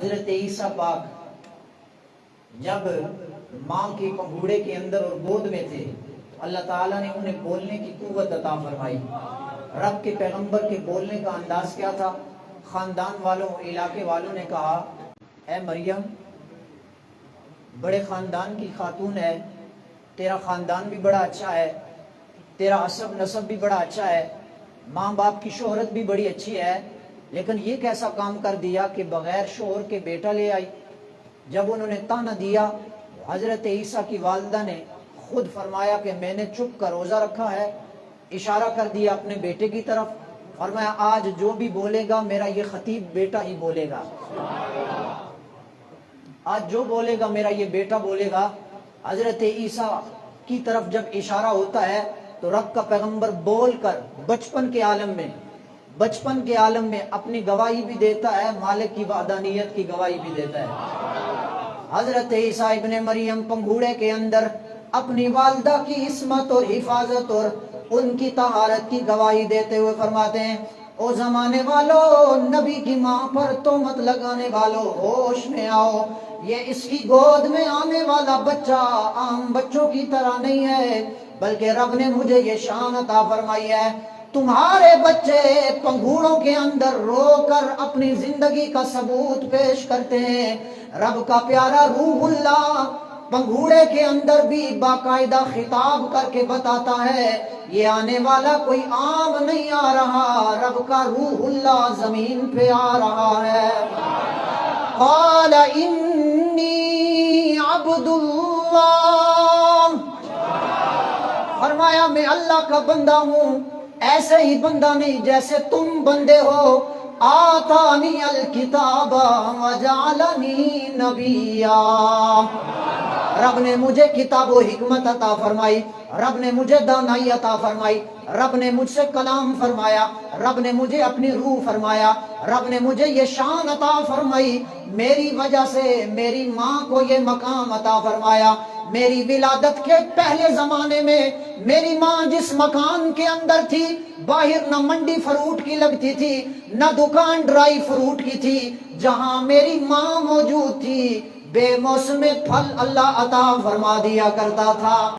حضرت عیسیٰ پاک جب ماں کے پنگھوڑے کے اندر اور گود میں تھے اللہ تعالیٰ نے انہیں بولنے کی قوت عطا فرمائی۔ رب کے پیغمبر کے بولنے کا انداز کیا تھا؟ خاندان والوں علاقے والوں نے کہا اے مریم بڑے خاندان کی خاتون ہے، تیرا خاندان بھی بڑا اچھا ہے، تیرا عصب نسب بھی بڑا اچھا ہے، ماں باپ کی شہرت بھی بڑی اچھی ہے، لیکن یہ کیسا کام کر دیا کہ بغیر شوہر کے بیٹا لے آئی؟ جب انہوں نے طعنہ دیا حضرت عیسیٰ کی والدہ نے خود فرمایا کہ میں نے چپ کا روزہ رکھا ہے، اشارہ کر دیا اپنے بیٹے کی طرف، فرمایا آج جو بھی بولے گا میرا یہ خطیب بیٹا ہی بولے گا، آج جو بولے گا میرا یہ بیٹا بولے گا۔ حضرت عیسیٰ کی طرف جب اشارہ ہوتا ہے تو رب کا پیغمبر بول کر بچپن کے عالم میں اپنی گواہی بھی دیتا ہے، مالک کی وحدانیت کی گواہی بھی دیتا ہے۔ حضرت عیسیٰ ابن مریم پنگھوڑے کے اندر اپنی والدہ کی عصمت اور حفاظت اور ان کی طہارت کی گواہی دیتے ہوئے فرماتے ہیں او زمانے والو، نبی کی ماں پر تہمت لگانے والو ہوش میں آؤ، یہ اس کی گود میں آنے والا بچہ عام بچوں کی طرح نہیں ہے، بلکہ رب نے مجھے یہ شان عطا فرمائی ہے، تمہارے بچے پنگھوڑوں کے اندر رو کر اپنی زندگی کا ثبوت پیش کرتے ہیں۔ رب کا پیارا روح اللہ پنگھوڑے کے اندر بھی باقاعدہ خطاب کر کے بتاتا ہے یہ آنے والا کوئی عام نہیں آ رہا، رب کا روح اللہ زمین پہ آ رہا ہے۔ قال انی عبد اللہ، فرمایا میں اللہ کا بندہ ہوں، ایسے ہی بندہ نہیں جیسے تم بندے ہو۔ آتانی الکتاب وجعلنی نبیا، رب نے مجھے کتاب و حکمت عطا فرمائی، رب نے مجھے دانائی عطا فرمائی، رب نے مجھ سے کلام فرمایا، رب نے مجھے اپنی روح فرمایا، رب نے مجھے یہ شان عطا فرمائی، میری وجہ سے میری ماں کو یہ مقام عطا فرمایا۔ میری ولادت کے پہلے زمانے میں میری ماں جس مکان کے اندر تھی، باہر نہ منڈی فروٹ کی لگتی تھی نہ دکان ڈرائی فروٹ کی تھی، جہاں میری ماں موجود تھی بے موسم پھل اللہ عطا فرما دیا کرتا تھا۔